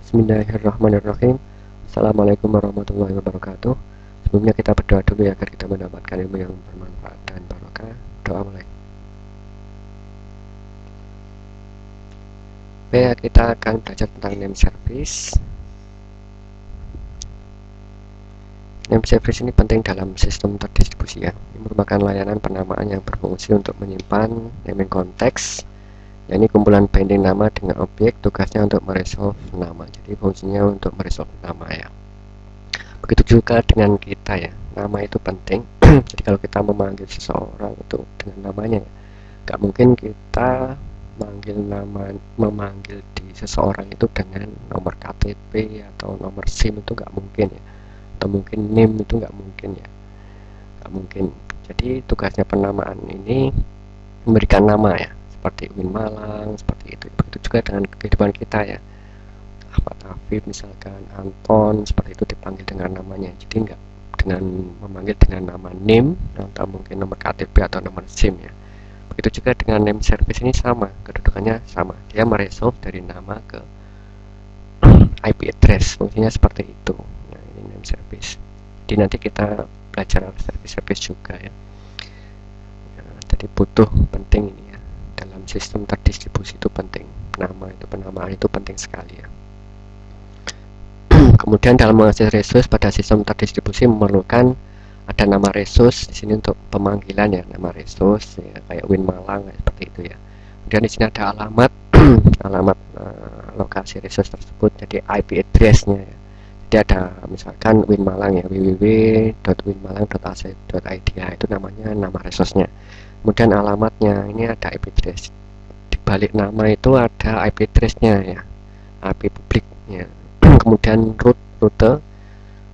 Bismillahirrahmanirrahim. Assalamualaikum warahmatullahi wabarakatuh. Sebelumnya kita berdoa dulu ya agar kita mendapatkan ilmu yang bermanfaat dan barokah. Doa mulai. Baik, kita akan belajar tentang name service. Name service ini penting dalam sistem terdistribusi ya. Ini merupakan layanan penamaan yang berfungsi untuk menyimpan naming konteks. Ya, ini kumpulan binding nama dengan objek, tugasnya untuk meresolve nama. Jadi fungsinya untuk meresolve nama ya. Begitu juga dengan kita ya. Nama itu penting. Jadi kalau kita memanggil seseorang itu dengan namanya ya, gak mungkin kita memanggil di seseorang itu dengan nomor KTP atau nomor SIM, itu gak mungkin ya. Atau mungkin NIM, itu gak mungkin ya. Gak mungkin. Jadi tugasnya penamaan ini memberikan nama ya, seperti Win Malang, seperti itu. Begitu juga dengan kehidupan kita ya. Ahmad Afif misalkan, Anton, seperti itu dipanggil dengan namanya. Jadi enggak dengan memanggil dengan nama name atau mungkin nomor KTP atau nomor SIM ya. Begitu juga dengan name service ini sama, kedudukannya sama. Dia meresolve dari nama ke IP address, fungsinya seperti itu. Nah, ini name service. Jadi nanti kita belajar service juga ya. Jadi butuh, penting ini ya. Dalam sistem terdistribusi itu penting. Penamaan itu penting sekali ya. Kemudian dalam mengakses resource pada sistem terdistribusi memerlukan ada nama resource di sini untuk pemanggilan ya, nama resource ya, kayak Win Malang ya, seperti itu ya. Kemudian di sini ada alamat alamat lokasi resource tersebut, jadi IP address-nya ya. Jadi ada misalkan Win Malang ya, www.winmalang.ac.id ya, itu namanya nama resource-nya. Kemudian alamatnya ini ada IP address. Di balik nama itu ada IP address-nya ya, IP publiknya. Kemudian rute,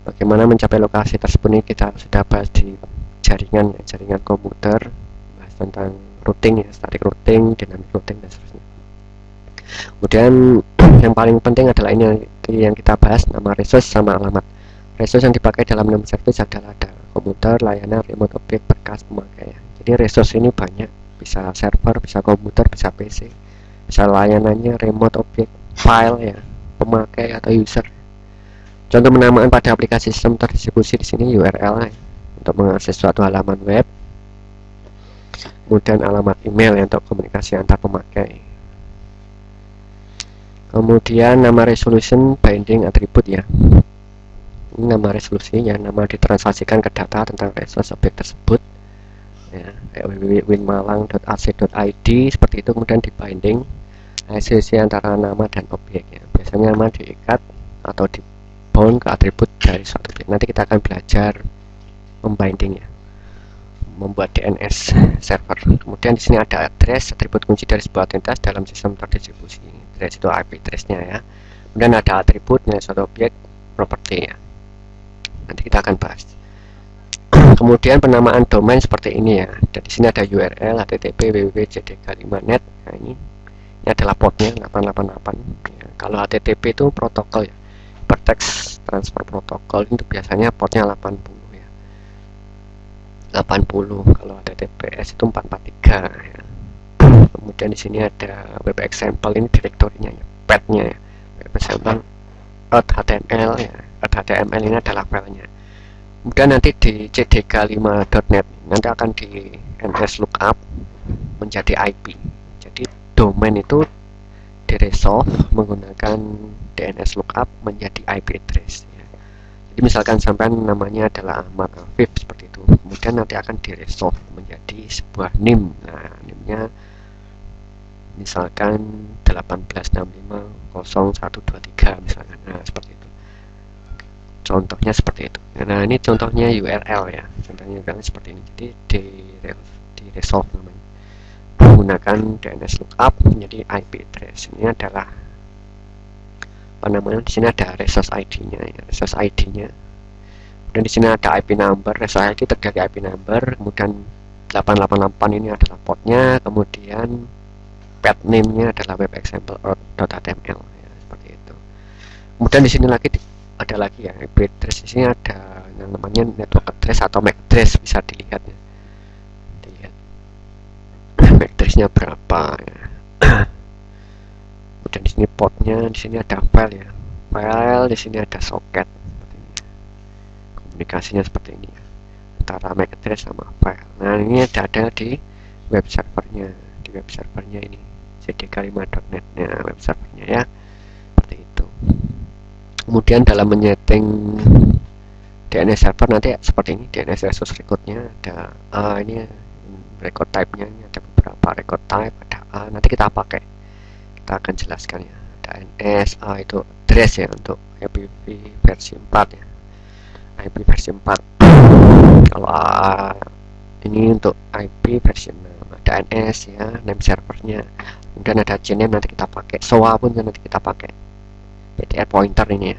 bagaimana mencapai lokasi tersebut ini kita sudah bahas di jaringan ya, jaringan komputer, bahas tentang routing ya, static routing, dynamic routing dan seterusnya. Kemudian yang paling penting adalah ini yang kita bahas, nama resource sama alamat. Resource yang dipakai dalam name service adalah ada komputer, layanan, remote objek, berkas pemakai ya. Jadi resource ini banyak, bisa server, bisa komputer, bisa PC, bisa layanannya, remote objek, file ya, pemakai atau user. Contoh penamaan pada aplikasi sistem terdistribusi di sini URL ya, untuk mengakses suatu halaman web. Kemudian alamat email ya, untuk komunikasi antar pemakai. Kemudian nama resolution binding atribut ya. Ini nama resolusi ya, nama ditransaksikan ke data tentang resource objek tersebut. Ya, www.winmalang.ac.id seperti itu, kemudian di binding resolusi antara nama dan objek ya. Biasanya nama diikat atau di bound ke atribut dari suatu objek. Nanti kita akan belajar membinding ya, membuat DNS server. Kemudian di sini ada address, atribut kunci dari sebuah entitas dalam sistem terdistribusi. Address itu IP address-nya ya. Kemudian ada atributnya suatu objek, properti ya. Nanti kita akan bahas. Kemudian penamaan domain seperti ini ya. Dan di sini ada URL http www.jdk5.net. Nah, ini adalah portnya 888 ya. Kalau HTTP itu protokol ya, hypertext transfer protokol, itu biasanya portnya 80 ya, 80. Kalau HTTPS itu 443 ya. Kemudian di sini ada web example, ini direktorinya ya, path-nya ya, web example .html ya, .html ini adalah filenya. Kemudian nanti di jdk5.net nanti akan di ns lookup menjadi IP. Jadi domain itu diresolve menggunakan DNS lookup menjadi IP address ya. Jadi misalkan sampai namanya adalah Ahmad Afif seperti itu, kemudian nanti akan diresolve menjadi sebuah NIM. Nah, NIM-nya misalkan 18650123 misalkan. Nah, seperti itu. Contohnya seperti itu. Nah, ini contohnya URL ya. Contohnya URL seperti ini. Jadi di resolve namanya menggunakan DNS lookup menjadi IP address. Ini adalah apa namanya? Di sini ada resource ID-nya ya, resource ID-nya. Dan di sini ada IP number, resource ID terdiri IP number, kemudian 888 ini adalah portnya, kemudian path name-nya adalah web example.html ya, seperti itu. Kemudian di sini ada lagi ya, IP address. Di sini ada yang namanya network address atau MAC address, bisa dilihat ya. MAC address-nya berapa ya. Kemudian di sini portnya, di sini ada file ya, file, di sini ada soket seperti ini. Komunikasinya seperti ini ya, antara MAC address sama file. Nah ini ada di web servernya, ini cdk5.net nya web servernya ya, seperti itu. Kemudian dalam menyeting DNS server nanti seperti ini, DNS resource recordnya ada ini record type nya, ini ada beberapa record type, ada nanti kita pakai, kita akan jelaskan ya. Ada NS, itu address ya untuk IPv versi 4 ya, IP versi 4. Kalau ini untuk IP versi 6, ada NS ya, name servernya, kemudian ada JName nanti kita pakai, SOA pun nanti kita pakai, PTR pointer ini ya,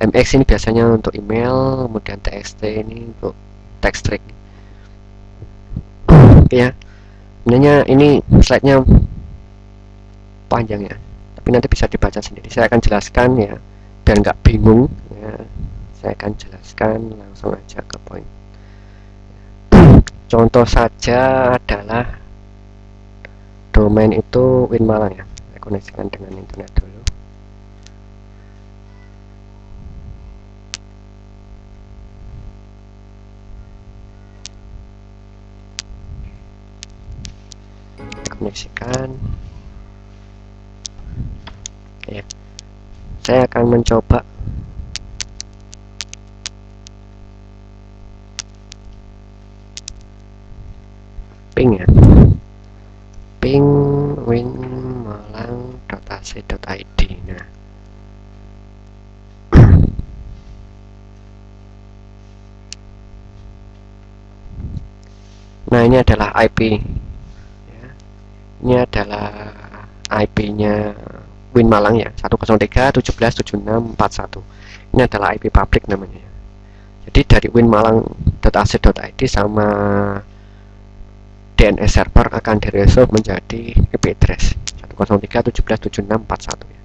MX ini biasanya untuk email, kemudian TXT ini untuk text string. Oke ya, sebenarnya ini slide-nya panjang ya, tapi nanti bisa dibaca sendiri. Saya akan jelaskan ya, biar nggak bingung ya. Saya akan jelaskan langsung aja ke poin. Contoh saja adalah domain itu Winmalang ya. Saya koneksikan dengan internet dulu. Koneksikan. Ya, saya akan mencoba ping ya, ping winmalang.ac.id. Nah ini adalah IP ya. Ini adalah IP-nya Winmalang ya, 103.17.76.41. Ini adalah IP public namanya. Jadi dari winmalang.ac.id sama DNS server akan diresolve menjadi IP address 103.17.76.41 ya.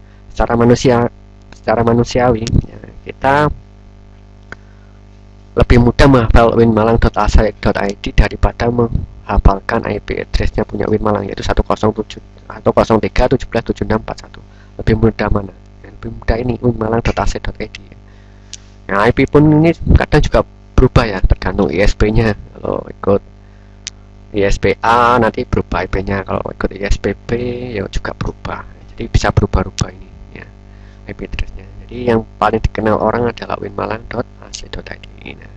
Secara manusiawi ya, kita lebih mudah menghafal winmalang.ac.id daripada menghafalkan IP address-nya punya Winmalang, yaitu 107 atau 03.17.76.41. Lebih mudah mana? Yang lebih mudah ini winmalang.ac.id ya. Nah, IP pun ini kadang juga berubah ya, tergantung ISP-nya. Kalau ikut ISPA nanti berubah IP-nya, kalau ikut ISPB ya juga berubah. Jadi bisa berubah-ubah ini ya IP address-nya. Jadi yang paling dikenal orang adalah winmalang.ac.id. Nah,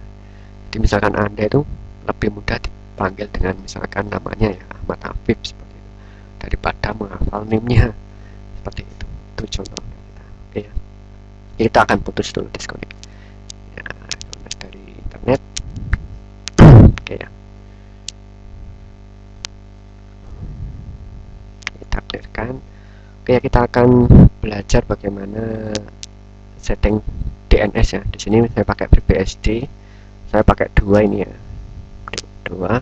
jadi misalkan Anda itu lebih mudah dipanggil dengan misalkan namanya ya Ahmad Afif seperti itu, daripada menghafal NIM-nya seperti itu. Itu contohnya kita. Oke ya. Kita akan putus dulu disconnect. Ya, dari internet. Oke ya. Kita clearkan. Oke, kita akan belajar bagaimana setting DNS ya. Di sini saya pakai FreeBSD. Saya pakai 2 ini ya. 2.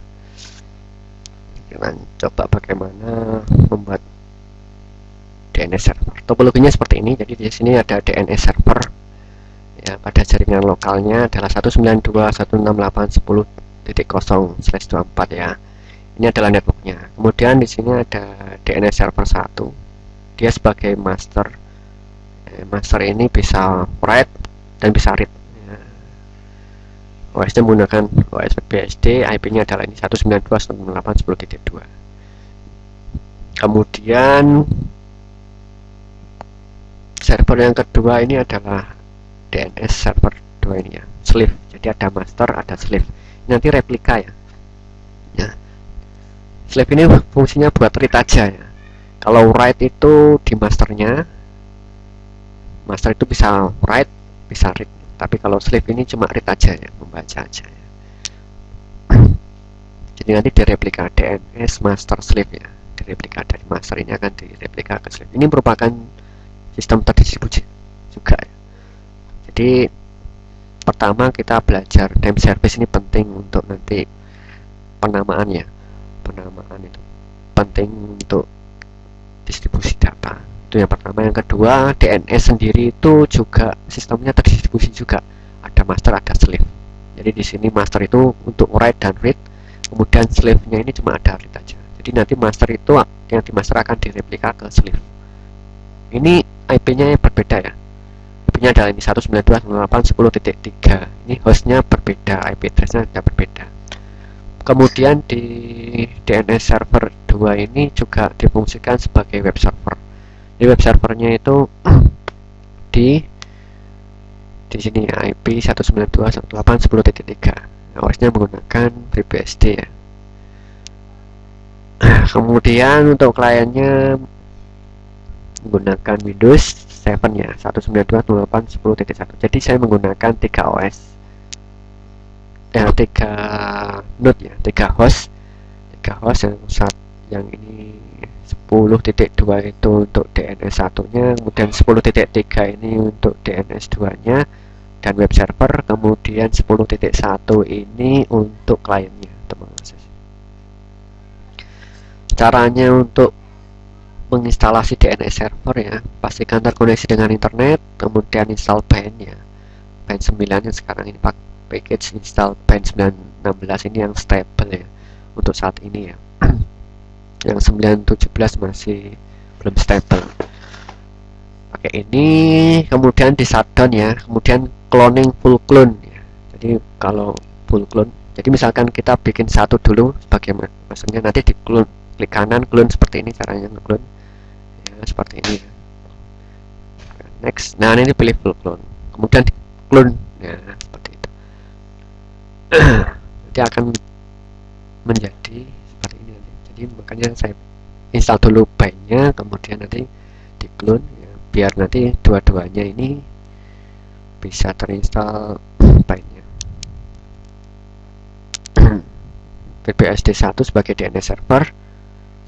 Kita coba bagaimana membuat DNS server. Topologinya seperti ini. Jadi di sini ada DNS server ya, pada jaringan lokalnya adalah 192.168.10.0/24 ya. Ini adalah networknya. Kemudian di sini ada DNS server 1. Dia sebagai master. Master ini bisa write dan bisa read. OS-nya menggunakan OS BSD, IP-nya adalah ini 192.168.10.2. Kemudian server yang kedua ini adalah DNS server 2 ini ya, slave. Jadi ada master, ada slave. Nanti replika ya. Slave ini fungsinya buat read aja ya. Kalau write itu di masternya, master itu bisa write, bisa read. Tapi kalau slave ini cuma read aja ya, membaca aja ya. Jadi nanti direplika DNS master slave ya, direplika dari master ini akan direplika ke slave. Ini merupakan sistem terdistribusi juga ya. Jadi pertama kita belajar name service, ini penting untuk nanti penamaannya. Penamaan itu penting untuk distribusi data. Itu yang pertama. Yang kedua, DNS sendiri itu juga sistemnya terdistribusi juga. Ada master, ada slave. Jadi di sini master itu untuk write dan read, kemudian slave-nya ini cuma ada read aja. Jadi nanti master itu yang di master akan direplika ke slave. Ini IP-nya berbeda ya. IP-nya adalah ini 192.168.10.3. Ini hostnya berbeda, IP address-nya sudah berbeda. Kemudian di DNS server 2 ini juga difungsikan sebagai web server. Di web servernya itu di sini IP 192.168.10.3. Nah, hostnya menggunakan FreeBSD ya. Kemudian untuk kliennya menggunakan Windows 7 ya, 192.168.10.1. Jadi saya menggunakan 3 OS. 3 node ya, 3 host. 3 host yang ini 10.2 itu untuk DNS 1-nya, kemudian 10.3 ini untuk DNS 2-nya dan web server, kemudian 10.1 ini untuk kliennya, teman-teman. Caranya untuk menginstalasi DNS server ya, pastikan terkoneksi dengan internet, kemudian install bind ya, bind 9 yang sekarang ini package install bind 916 ini yang stable ya untuk saat ini ya. Yang 917 masih belum stable. Pakai ini, kemudian di shutdown ya, kemudian cloning full clone ya. Jadi kalau full clone, jadi misalkan kita bikin satu dulu sebagai maksudnya, nanti di clone, klik kanan clone seperti ini caranya clone ya, seperti ini. Next, nah ini pilih full clone, kemudian di clone ya, seperti itu. Nanti akan menjadi seperti ini. Jadi makanya saya install dulu bindnya, kemudian nanti di clone ya, biar nanti dua-duanya ini bisa terinstall bindnya. FreeBSD 1 sebagai DNS server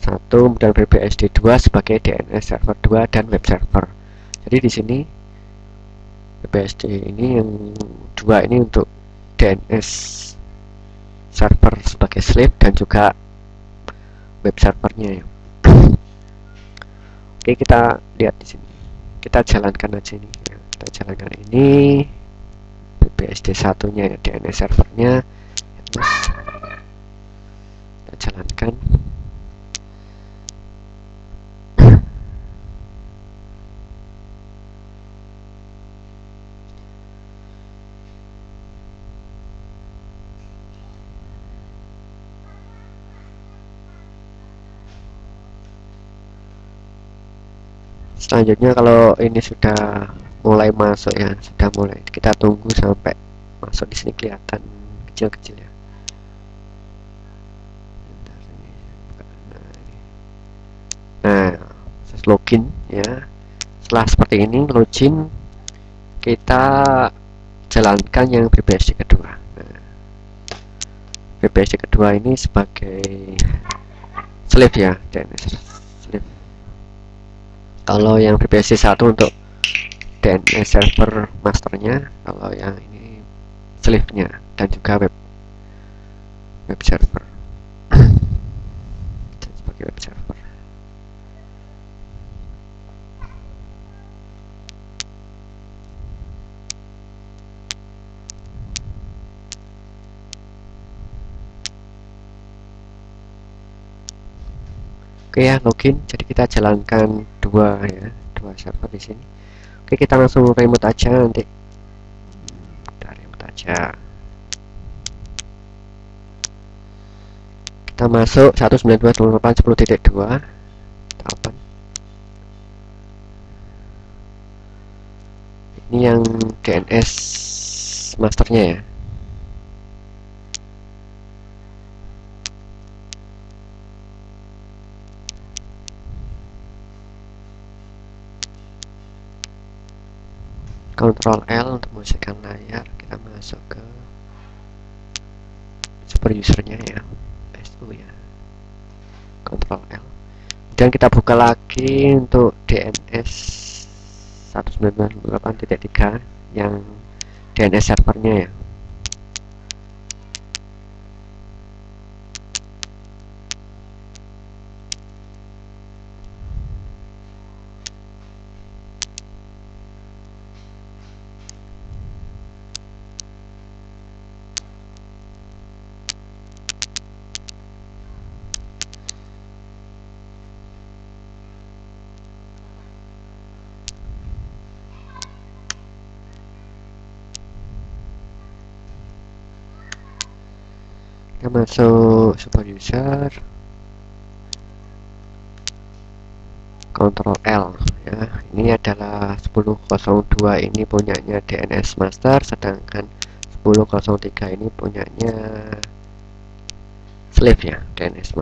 1, dan FreeBSD 2 sebagai DNS server 2 dan web server. Jadi di sini FreeBSD ini yang 2 ini untuk DNS server sebagai slave dan juga web servernya ya. Oke, kita lihat di sini. Kita jalankan aja ini ya. Kita jalankan ini FreeBSD 1-nya ya, DNS servernya. Kita jalankan. Selanjutnya kalau ini sudah mulai masuk ya, sudah mulai, kita tunggu sampai masuk. Di sini kelihatan kecil-kecil ya. Nah, login ya. Setelah seperti ini login, kita jalankan yang FreeBSD kedua. Nah, FreeBSD kedua ini sebagai slave ya, DNS slave. Kalau yang FreeBSD 1 untuk DNS server masternya, kalau yang ini slave-nya dan juga web server. Sebagai web server. Oke ya, login. Jadi kita jalankan dua server di sini. Oke, kita langsung remote aja nanti. Kita remote aja. Kita masuk 192.168.10.2. Kita open. Ini yang DNS masternya ya. Ctrl L untuk membersihkan layar. Kita masuk ke super usernya ya, SU ya, Ctrl L. Dan kita buka lagi untuk DNS 192.168.3 yang DNS servernya ya. Kita masuk super user, Ctrl L ya. Ini adalah 10.02 ini punyanya DNS master, sedangkan 10.03 ini punyanya slave ya, DNS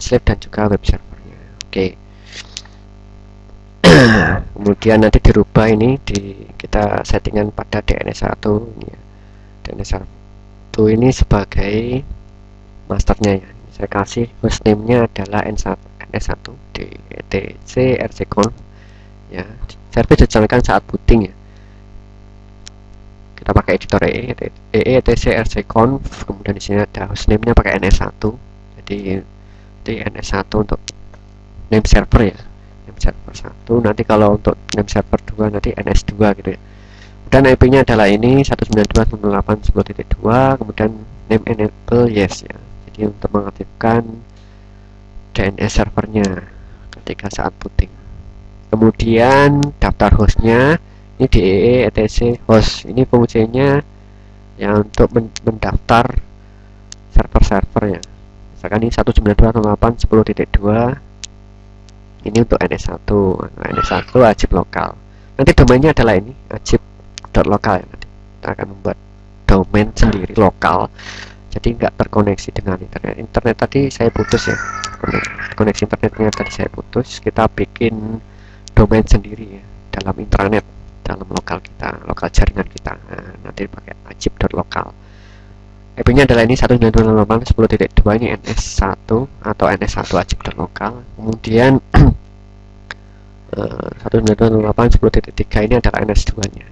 slave dan juga web servernya. Oke. Kemudian nanti dirubah ini kita settingan pada DNS1 ini ya. DNS1 ini sebagai masternya ya. Saya kasih hostname-nya adalah ns1 di etc rcconf ya. Service dijalankan saat booting ya. Kita pakai editor etc rcconf, kemudian di sini ada hostname-nya pakai ns1. Jadi ns1 untuk name server ya. Name server 1, nanti kalau untuk name server 2 nanti ns2 gitu ya. Dan IP-nya adalah ini 192.168.10.2, kemudian name enable yes ya. Jadi untuk mengaktifkan DNS servernya ketika saat booting. Kemudian daftar hostnya ini di etc host, ini fungsinya ya untuk mendaftar server-server ya. Misalkan ini 192.168.10.2, ini untuk ns1. Nah, ns1 ajib lokal. Nanti domainnya adalah ini ajib.lokal ya. Nanti kita akan membuat domain sendiri lokal, jadi nggak terkoneksi dengan internet tadi saya putus ya, koneksi internetnya tadi saya putus. Kita bikin domain sendiri ya dalam intranet, dalam lokal kita, lokal jaringan kita. Nah, nanti pakai ajib.lokal. IP-nya adalah ini 192.168.10.2, ini ns1 atau ns1 ajib.lokal. Kemudian 192.168.10.3 ini adalah ns2 nya.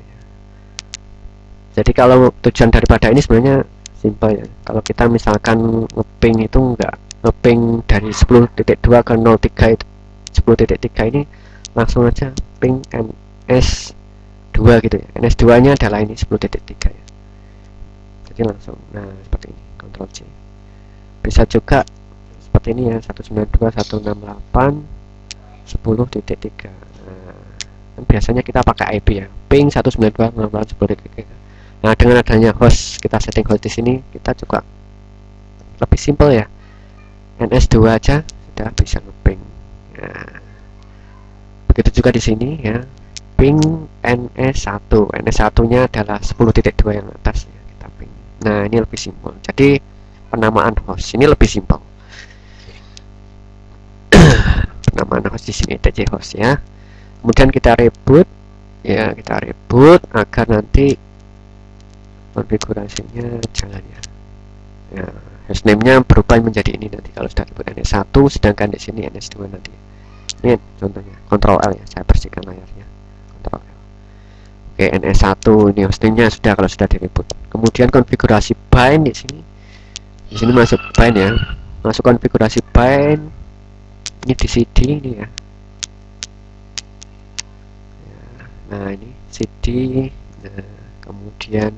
Jadi kalau tujuan daripada ini sebenarnya simple ya. Kalau kita misalkan ngeping itu enggak ngeping dari 10.2 ke 03 itu 10.3 ini langsung aja ping ns2 gitu ya. ns2 nya adalah ini 10.3 ya. Jadi langsung, nah seperti ini, Ctrl C. Bisa juga seperti ini ya, 192.168.10.3. Nah, biasanya kita pakai IP ya, ping 192.168.10.3. Nah, dengan adanya host, kita setting host di sini, kita juga lebih simple ya. ns2 aja sudah bisa ngeping. Nah, begitu juga di sini ya. Ping ns1. ns1-nya adalah 10.2 yang atas ya, kita ping. Nah, ini lebih simple. Jadi penamaan host ini lebih simple. Penamaan host di sini etc host ya. Kemudian kita reboot ya, kita reboot agar nanti konfigurasinya jalan ya. Ya, hostname-nya berubah menjadi ini nanti kalau sudah reboot ns1, sedangkan di sini ns2 nanti. Ini contohnya, Ctrl L ya, saya bersihkan layarnya. Ctrl L. Oke, ns1 ini hostname-nya sudah kalau sudah di reboot. Kemudian konfigurasi bind di sini. Di sini masuk bind ya. Masuk konfigurasi bind. Ini di CD ini ya. Nah, ini CD. Nah, kemudian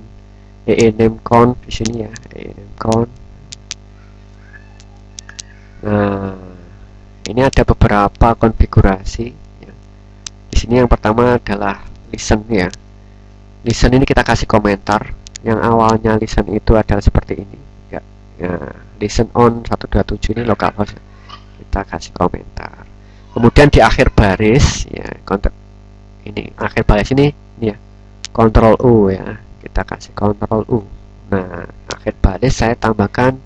name-conf di sini ya, name-conf. Nah, ini ada beberapa konfigurasi ya. Di sini yang pertama adalah listen ya. Listen ini kita kasih komentar. Yang awalnya listen itu adalah seperti ini ya. Ya, listen on 127 ini localhost. Kita kasih komentar. Kemudian di akhir baris ya, ini akhir baris ini ya, Ctrl U ya. Kita kasih Ctrl U. Nah, akhir baris saya tambahkan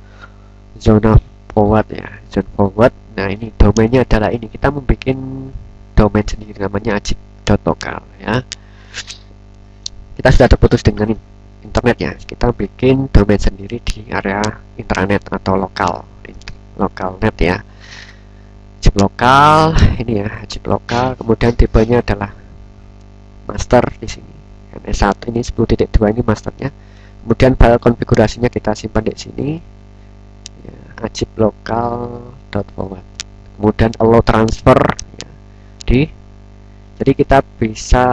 zona forward ya, zone forward. Nah, ini domainnya adalah ini. Kita membuat domain sendiri namanya ajib.lokal ya. Kita sudah terputus dengan internet ya. Kita bikin domain sendiri di area intranet atau lokal net ya. Ajib lokal ini ya, ajib lokal. Kemudian tipenya adalah master di sini. ns1 ini 10.2 ini masternya. Kemudian file konfigurasinya kita simpan di sini ya, ajib lokal.forward. Kemudian allow transfer ya, jadi kita bisa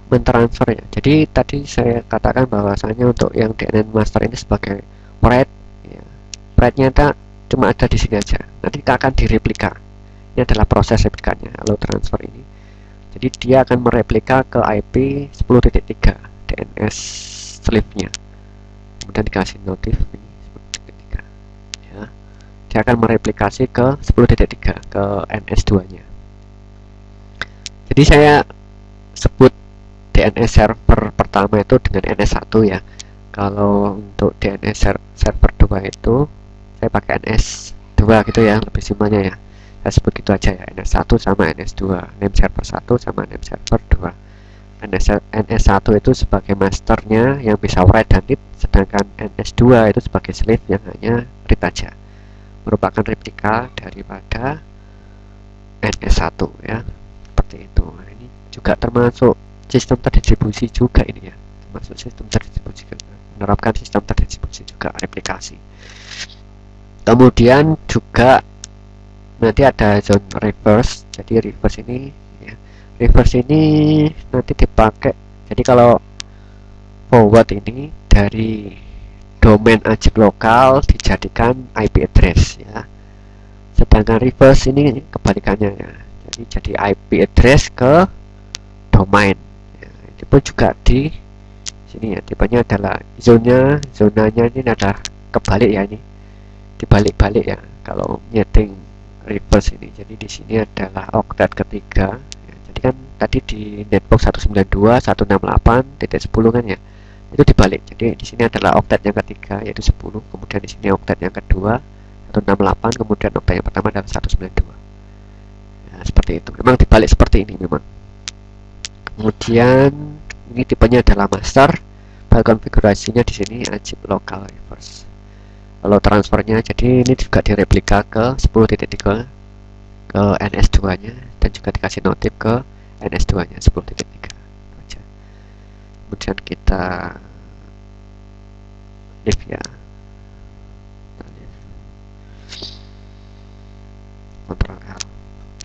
mentransfer ya. Jadi tadi saya katakan bahwasanya untuk yang DNS master ini sebagai write ya, write-nya cuma ada di sini aja. Nanti kita akan direplika. Ini adalah proses replikanya, allow transfer ini. Jadi dia akan mereplika ke IP 10.3 DNS slave-nya. Kemudian dikasih notif ini dia akan mereplikasi ke 10.3 ke NS2 nya. Jadi saya sebut DNS server pertama itu dengan NS1 ya. Kalau untuk DNS server 2 itu saya pakai NS2 gitu ya, lebih simpelnya ya. Saya sebut gitu aja ya, NS1 sama NS2, name server 1 sama name server 2. NS1 itu sebagai masternya yang bisa write dan read, sedangkan NS2 itu sebagai slave yang hanya read aja, merupakan replika daripada NS1 ya, seperti itu. Nah, ini juga termasuk sistem terdistribusi juga ini ya, termasuk sistem terdistribusi, menerapkan sistem terdistribusi juga, replikasi. Kemudian juga nanti ada zone reverse. Jadi reverse ini ya, reverse ini nanti dipakai, jadi kalau forward ini dari domain ajib lokal dijadikan IP address ya, sedangkan reverse ini kebalikannya ya, jadi IP address ke domain ya. Itu pun juga di sini ya, tipenya adalah zonanya ini adalah kebalik ya, ini dibalik-balik ya kalau nyeting reverse ini. Jadi di sini adalah octet ketiga ya, jadi kan tadi di netbox 192.168.10 kan ya, itu dibalik. Jadi di sini adalah octet yang ketiga yaitu 10, kemudian di sini octet yang kedua 168, kemudian octet yang pertama adalah 192 ya, seperti itu. Memang dibalik seperti ini memang. Kemudian ini tipenya adalah master, file konfigurasinya di sini ajib lokal reverse. Kalau transfernya, jadi ini juga direplika ke 10.3 ke NS2 nya, dan juga dikasih notif ke NS2 nya 10.3 aja. Kemudian kita if ya, Ctrl L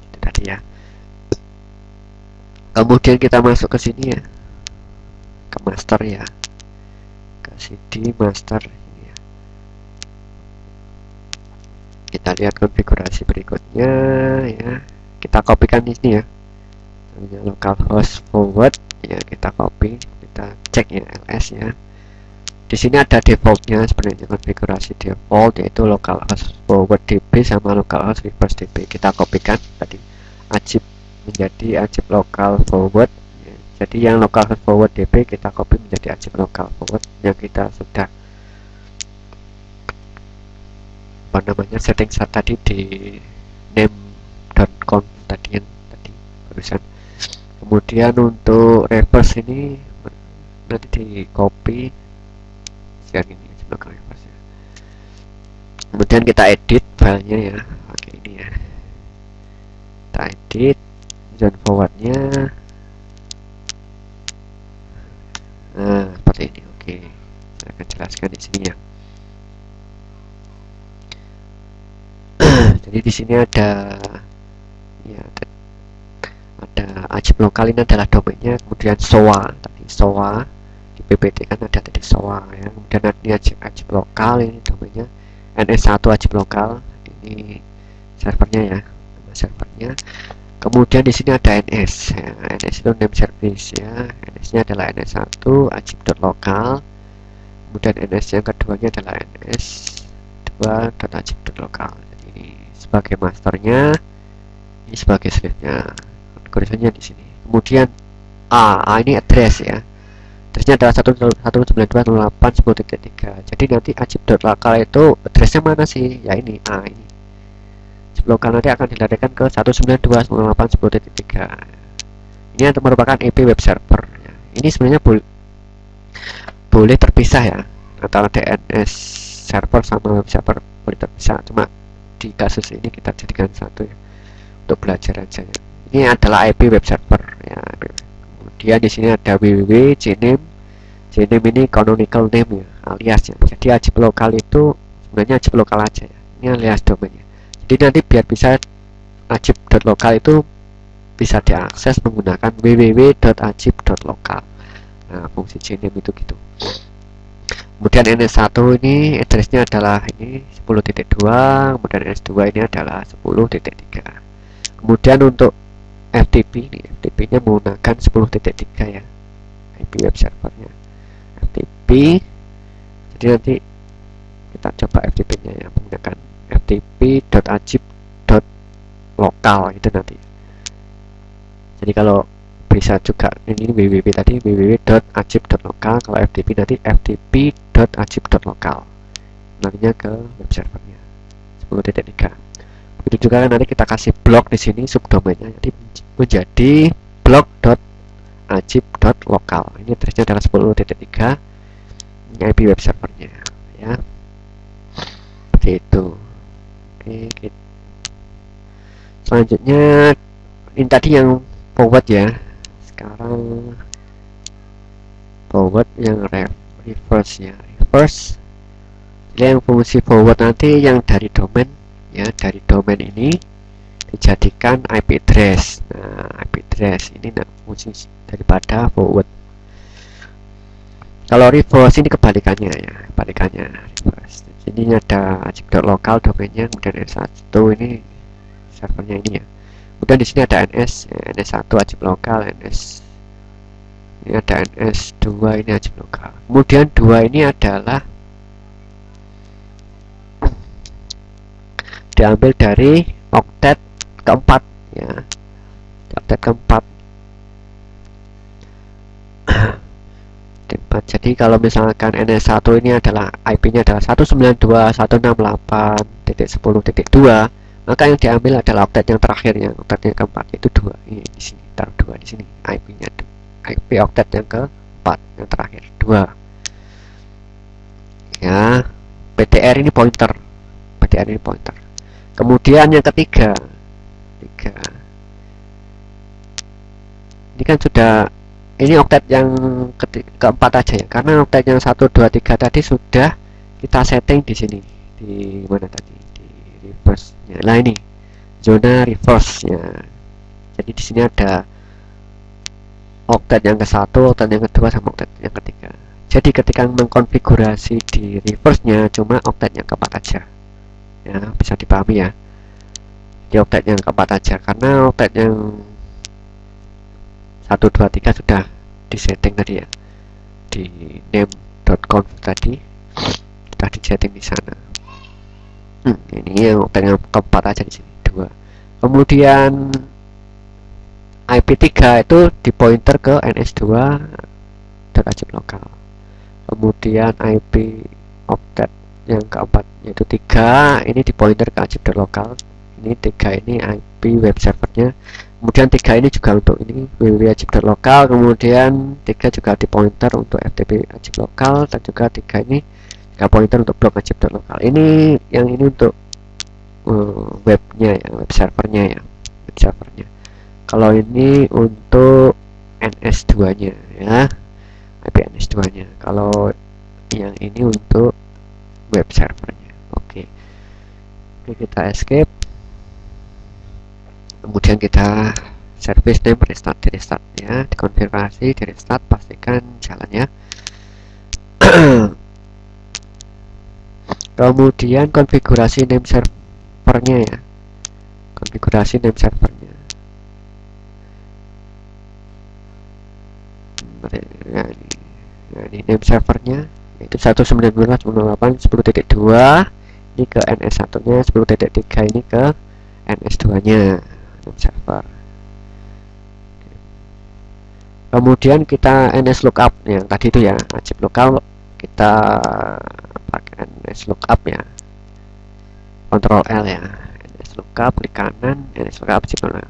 itu tadi ya. Kemudian kita masuk ke sini ya, ke master ya, ke CD master. Kita lihat konfigurasi berikutnya ya, kita kopikan di sini ya, namanya localhost forward ya, kita copy, kita cek ya ls ya. Di sini ada defaultnya sebenarnya, konfigurasi default yaitu localhost forward db sama localhost reverse db. Kita kopikan tadi ajib menjadi ajib local forward ya. Jadi yang localhost forward db kita copy menjadi ajib local forward yang kita sudah namanya setting saat tadi di name.conf tadi yang tadi barusan. Kemudian untuk reverse ini nanti di copy yang ini sebagai reverse ya. Kemudian kita edit filenya ya, oke ini ya, kita edit zone forwardnya, nah seperti ini. Oke, saya akan jelaskan di sini ya. Jadi di sini ada ya, ada ajib lokal, ini adalah domainnya, kemudian SOA tadi, SOA di PPT kan ada tadi SOA ya, kemudian ini ajib lokal, ini domainnya NS1 ajib lokal, ini servernya ya, nama servernya. Kemudian di sini ada NS ya, NS itu name service ya, NS nya adalah NS1 ajib.lokal, kemudian NS yang keduanya adalah NS2.ajib.lokal. Sebagai masternya, ini sebagai slave-nya, konfigurasinya di sini. Kemudian ini address ya, addressnya adalah 192.168.10.3. Jadi nanti ajib.lokal itu addressnya mana sih? Ya ini ini ajib lokal nanti akan dilarikan ke 192.168.10.3. Ini yang merupakan IP web server ya. Ini sebenarnya boleh terpisah ya, antara DNS server sama web server boleh terpisah, cuma di kasus ini kita jadikan satu ya, untuk belajar aja ya. Ini adalah IP web server ya. Kemudian di sini ada www gname. Gname ini canonical name ya, alias ya. Jadi ajib lokal itu sebenarnya ajib lokal aja ya. Ini alias domainnya. Jadi nanti biar bisa ajib.lokal itu bisa diakses menggunakan www.ajib.lokal. Nah, fungsi gname itu gitu. Kemudian NS1 ini addressnya adalah ini 10.2, kemudian NS2 ini adalah 10.3. Kemudian untuk FTP ini, FTP nya menggunakan 10.3 ya, IP web servernya FTP. Jadi nanti kita coba FTP nya ya, menggunakan ftp.ajib.lokal itu nanti. Jadi kalau bisa juga ini www tadi www.ajib.lokal, kalau ftp nanti ftp.ajib.lokal, nantinya ke web servernya 10.3. Begitu juga kan nanti kita kasih blok di sini subdomainnya jadi menjadi blog.ajib.lokal. Ini addressnya adalah 10.3, ini IP web servernya ya. Seperti itu. Oke, gitu. Selanjutnya ini tadi yang forward ya. Sekarang forward yang reverse ya. Reverse. Jadi yang fungsi forward nanti yang dari domain ya, dari domain ini dijadikan IP address. Nah, IP address ini fungsi daripada forward. Kalau reverse ini kebalikannya ya, kebalikannya reverse. Jadi ini ada ajib.lokal domainnya, kemudian S1 ini servernya ini ya. Kemudian di sini ada ns1 ajib lokal, ini ada ns2 ini ajib lokal. Kemudian 2 ini adalah diambil dari oktet keempat ya, oktet keempat. Jadi kalau misalkan ns1 ini adalah IP-nya adalah 192.168.10.2, maka yang diambil adalah oktet yang terakhir, yang oktet yang keempat, yaitu 2. Ini di sini, taruh 2 di sini. IP-nya IP oktet yang keempat, yang terakhir 2. Ya, PTR ini pointer. PTR ini pointer. Kemudian yang ketiga, 3. Ini kan sudah, ini oktet yang keempat aja ya, karena oktet yang 1, 2, 3 tadi sudah kita setting di sini. Di mana tadi? Di reverse nya. Nah, ini zona reverse nya. Jadi di sini ada oktet yang ke-1, oktet yang kedua, sama oktet yang ketiga. Jadi ketika mengkonfigurasi di reverse nya cuma oktet yang keempat aja. Ya, bisa dipahami ya. Di oktet yang keempat aja, karena oktet yang 1, 2, 3 sudah disetting tadi ya, di name.conf tadi sudah disetting di sana. Ini yang oktet yang keempat aja di sini 2. Kemudian IP3 itu dipointer ke ns2 ajib lokal. Kemudian IP oktet yang keempat yaitu 3 ini dipointer ke ajib.lokal. Ini 3 ini IP web servernya. Kemudian 3 ini juga untuk ini www.ajib.lokal. Kemudian 3 juga dipointer untuk ftp ajib lokal, dan juga 3 ini juga pointer untuk blog ajib.lokal. Ini yang ini untuk webnya ya, web servernya ya, web servernya. Kalau ini untuk ns2 nya ya, IP ns2 nya. Kalau yang ini untuk web servernya. Oke, kita escape. Kemudian kita service name restart, di restart ya, dikonfirmasi, di restart, pastikan jalannya. Kemudian konfigurasi name servernya ya, konfigurasi name servernya. Nah, ini name servernya itu 192.168.10.2, ini ke ns1 nya, 10.3 ini ke ns2 nya server. Kemudian kita ns lookup yang tadi itu ya, ajib lokal, kita pakai ns lookup ya, Ctrl L ya, ns lookup, klik kanan, ns lookup ajib lokal.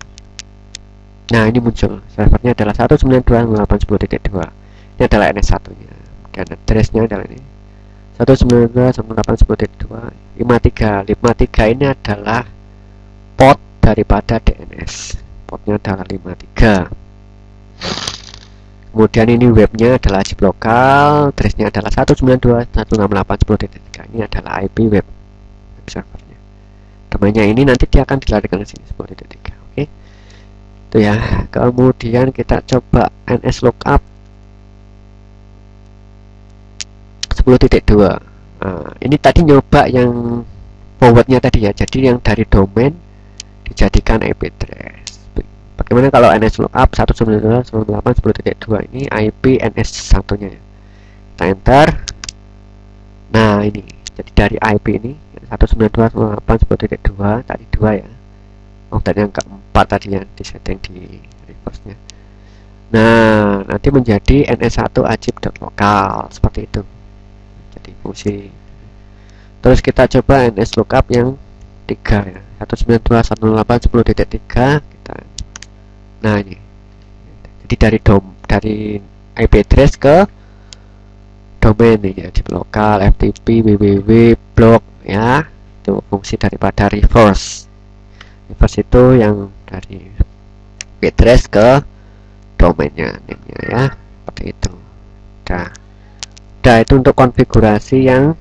Nah, ini muncul servernya adalah 192.168.10.2, ini adalah ns1 nya, dan addressnya adalah ini 192.168.10.2. 53 ini adalah port daripada DNS, portnya adalah 53. Kemudian ini webnya adalah ajib lokal, addressnya adalah 192.168.10.3. Ini adalah IP web servernya. Domainnya ini nanti dia akan dilarikan ke sini 10.3. Oke, itu ya. Kemudian kita coba ns lookup 10.2. Nah, ini tadi nyoba yang forwardnya tadi ya, jadi yang dari domain dijadikan IP address. Bagaimana kalau ns lookup 192.168.10.2 ini IP ns1 nya, kita enter. Nah, ini jadi dari IP ini 192.168.10.2 tadi 2 ya. Oh, tadi yang keempat tadi yang disetting di reverse nya. Nah, nanti menjadi ns1 ajib.lokal seperti itu. Jadi fungsi. Terus kita coba ns lookup yang 3 ya. 192.168.10.3 kita. Nah, ini. Jadi dari IP address ke domain ini ya, di lokal, FTP, www, blog ya. Itu fungsi daripada reverse. Reverse itu yang dari IP address ke domainnya, name-nya ya, seperti itu. Nah, itu untuk konfigurasi yang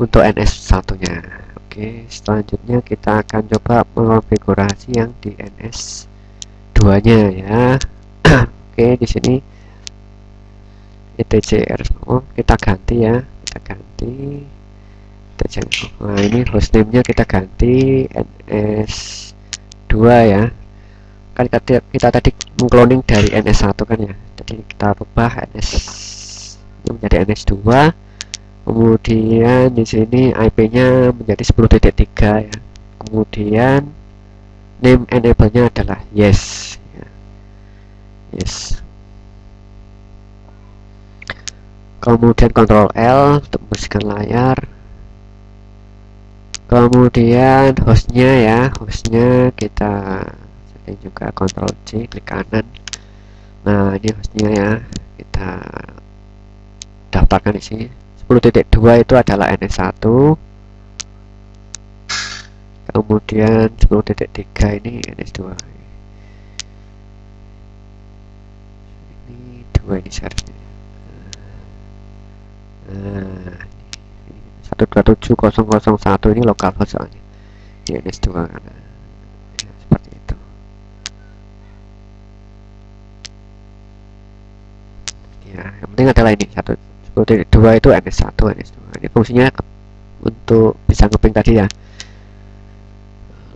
untuk NS1 nya. Oke, selanjutnya kita akan coba mengonfigurasi yang di NS2 nya ya. Oke, di sini etc kita ganti ya, nah ini hostname nya kita ganti NS2 ya. Kan kita tadi mengcloning dari NS1 kan ya, jadi kita rubah NS menjadi NS2. Kemudian di sini IP-nya menjadi 10.3 ya. Kemudian name enable-nya adalah yes ya. Yes. Kemudian Ctrl L untuk membersihkan layar. Kemudian hostnya ya, hostnya kita setting juga Ctrl C, klik kanan. Nah, ini hostnya ya, kita daftarkan di sini. 10.2 itu adalah NS1. Kemudian 10.3 ini NS2. Ini 2 ini seharusnya. Nah, 127.001 ini lokal host soalnya. Ini NS2 karena ya, seperti itu. Ya, yang penting adalah ini 10.2 itu NS1, NS2. Ini fungsinya untuk bisa ngeping tadi ya.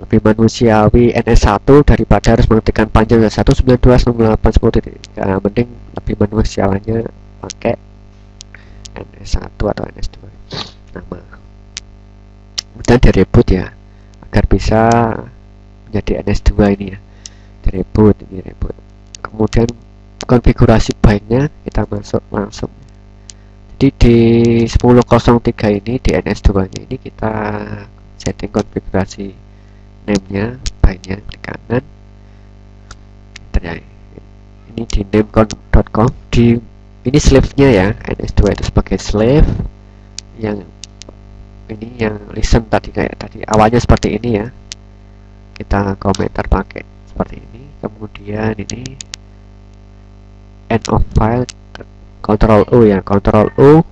Lebih manusiawi NS1 daripada harus mengetikkan panjang 192.168.10.3. Nah, mending lebih manusiawinya pakai NS1 atau NS2 nama. Kemudian direboot ya, agar bisa menjadi NS2 ini ya. Direboot, ini reboot. Kemudian konfigurasi baiknya kita masuk langsung. Jadi di 10.03 ini di NS2 nya ini kita setting konfigurasi name-nya, baiknya klik kanan. Ini di name.com, di ini slave-nya ya, NS2 itu sebagai slave. Yang ini yang listen tadi kayak tadi awalnya seperti ini ya. Kita komentar pakai seperti ini. Kemudian ini end of file, Ctrl U ya, Ctrl U.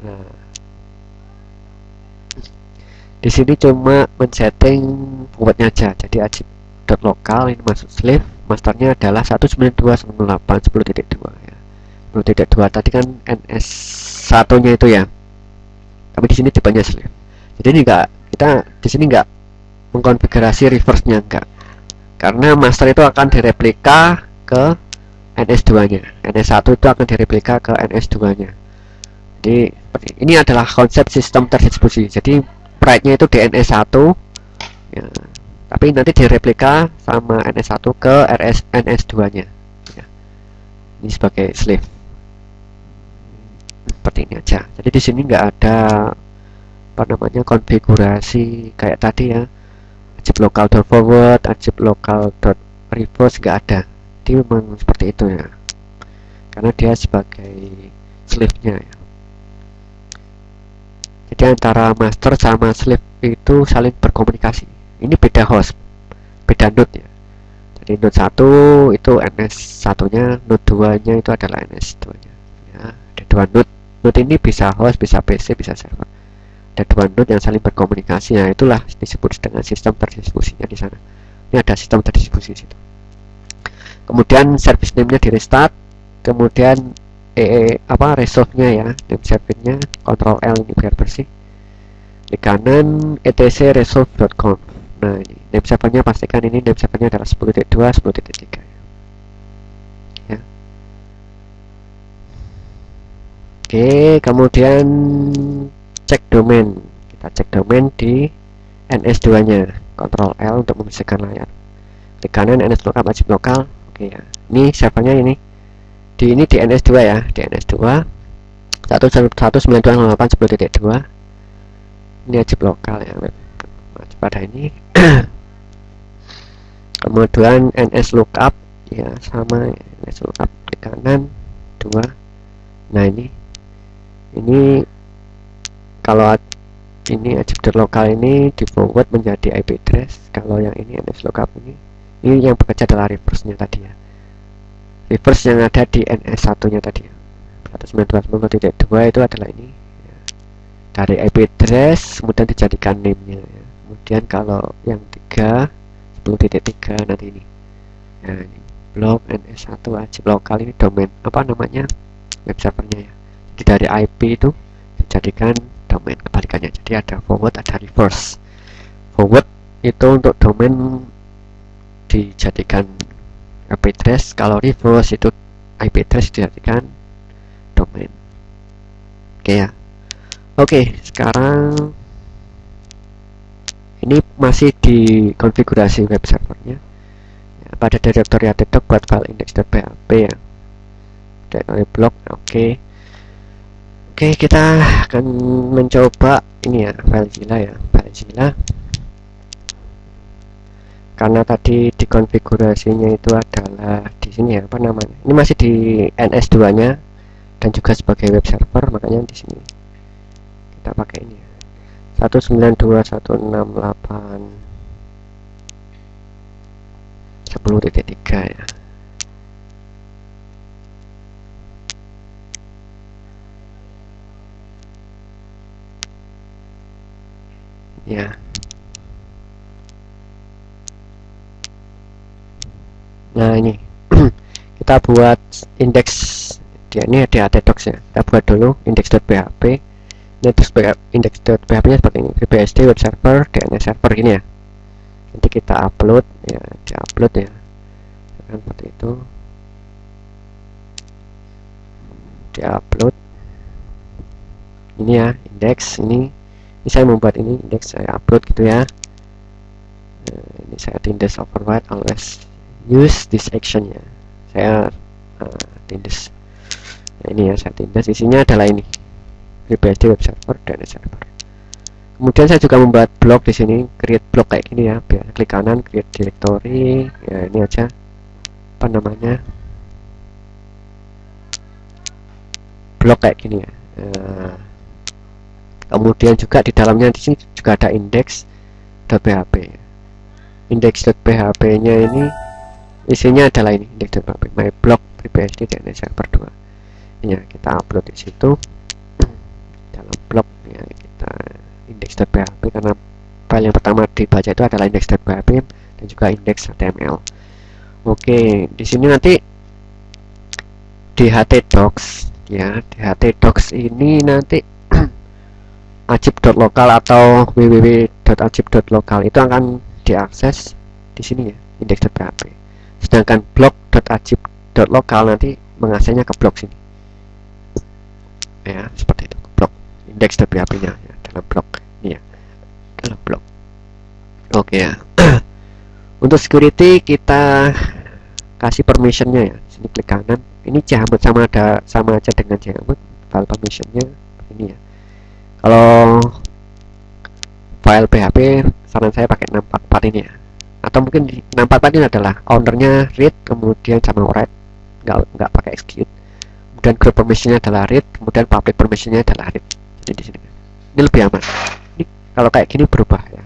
Nah, di sini cuma men-setting buatnya aja. Jadi ajib.lokal ini masuk slave, masternya adalah 192.168.10.2 ya. 10.2 tadi kan NS1 nya itu ya. Tapi di sini tipenya slave. Jadi ini enggak, kita di sini enggak mengkonfigurasi reverse nya enggak. Karena master itu akan direplika ke NS2 nya, NS1 itu akan direplika ke NS2 nya. Jadi ini adalah konsep sistem terdistribusi. Jadi write-nya itu di NS1 ya, tapi nanti direplika sama NS1 ke NS2 nya ya. Ini sebagai slave seperti ini aja. Jadi di sini nggak ada apa namanya konfigurasi kayak tadi ya, ajib local.forward, ajib local.reverse, nggak ada. Jadi memang seperti itu ya, karena dia sebagai slave-nya ya. Jadi antara master sama slave itu saling berkomunikasi. Ini beda host, beda node ya. Jadi node 1 itu NS1 nya, node 2 nya itu adalah NS2 nya ya. Ada dua node. Node ini bisa host, bisa PC, bisa server. Ada dua node yang saling berkomunikasi. Nah, itulah disebut dengan sistem terdistribusinya di sana. Ini ada sistem terdistribusi di situ. Kemudian service name-nya di restart, kemudian resolve-nya ya, name service-nya Ctrl L ini biar bersih. Di kanan etc resolve.conf. Nah, ini name server-nya pastikan ini name server-nya adalah 10.2 10.3 ya. Oke, kemudian cek domain. Kita cek domain di NS2 nya, Ctrl L untuk membersihkan layar. Klik kanan NS lookup wajib lokal. Oke ya, ini servernya ini di NS2 ya, di NS2 192.168.10.2. ini wajib lokal ya, wajib pada ini. Kemudian NS lookup ya, sama NS lookup, klik kanan 2. Nah ini kalau ini wajib lokal ini di forward menjadi IP address. Kalau yang ini NS lookup ini yang bekerja adalah reverse nya tadi ya, reverse yang ada di NS1 nya tadi ya. 192.168.10.2 itu adalah ini ya, dari IP address kemudian dijadikan name nya ya. Kemudian kalau yang 3 10.3 nanti ini ya, ini blok NS1 wajib lokal, ini domain apa namanya, web servernya ya. Jadi dari IP itu dijadikan domain, kebalikannya. Jadi ada forward, ada reverse. Forward itu untuk domain dijadikan IP address, kalau reverse itu IP address dijadikan domain. Oke ya. Oke, sekarang ini masih di konfigurasi web servernya ya, pada directory htdoc buat file index.php ya, directory block. Oke, kita akan mencoba ini ya, FileZilla ya, FileZilla. Karena tadi di konfigurasinya itu adalah di sini ya, apa namanya, ini masih di NS2 nya dan juga sebagai web server, makanya di sini kita pakai ini ya, 192.168.10.3 ya. Ya. Nah ini kita buat indeks dia, ini ada htdocs ya, kita buat dulu index.php. Ini terus index.php nya seperti ini, BSD web server, DNS server gini ya. Nanti kita upload ya, diupload ya, seperti itu, diupload ini ya, indeks ini saya membuat ini indeks, saya upload gitu ya. Ini saya tindas override always use this action ya, saya tindas. Nah, ini ya, saya tindas, isinya adalah ini BSD web server dan server. Kemudian saya juga membuat blok di sini, create blok kayak gini ya, biar klik kanan create directory ya, ini aja apa namanya, blok kayak gini ya. Kemudian juga di dalamnya di sini juga ada index.php. Index.php nya ini isinya adalah ini index.php, my blog BSD dan server 2. Ya, kita upload di situ dalam blog ya, kita index.php karena file yang pertama dibaca itu adalah index.php dan juga index.html. Oke, di sini nanti di htdocs ya, di htdocs ini nanti ajib.local atau www.ajib.local itu akan diakses di sini ya, index.php. Sedangkan blog.ajib.local nanti mengaksesnya ke blog sini. Ya, seperti itu, ke blog index.php nya ya, dalam blog ini ya, dalam blog. Oke ya. Untuk security kita kasih permissionnya ya. Sini klik kanan. Ini Jmut sama aja dengan Jmut, file permissionnya ini ya. Kalau file PHP saran saya pakai 644 ini ya, atau mungkin 644 ini adalah ownernya read, kemudian sama write, nggak pakai execute, kemudian group permissionnya adalah read, kemudian public permissionnya adalah read. Jadi di sini ini lebih aman. Ini kalau kayak gini berubah ya.